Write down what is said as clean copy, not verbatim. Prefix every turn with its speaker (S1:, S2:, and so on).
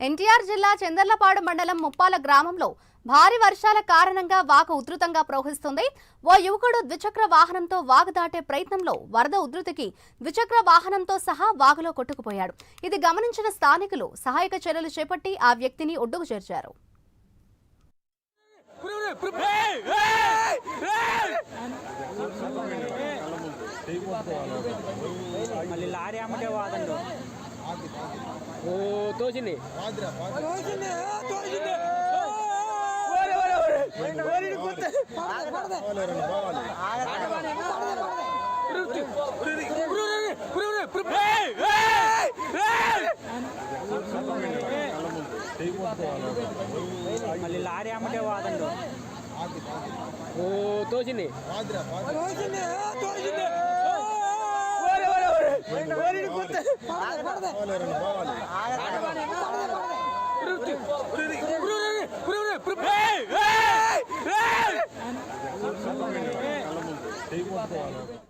S1: ఎన్టీఆర్ జిల్లా చందర్లపాడు మండలం ముప్పాల గ్రామంలో భారీ వర్షాల కారణంగా వాగు ఉధృతంగా ప్రవహిస్తుంది. ఓ యువకుడు ద్విచక్ర వాహనంతో వాగు దాటే ప్రయత్నంలో వరద ఉధృతికి ద్విచక్ర వాహనంతో సహా వాగులో కొట్టుకుపోయాడు. ఇది గమనించిన స్థానికులు సహాయక చర్యలు చేపట్టి ఆ వ్యక్తిని ఒడ్డుకు చేర్చారు.
S2: మళ్ళీ లారీ అమ్మటే వాదండు తోచింది
S3: Hey!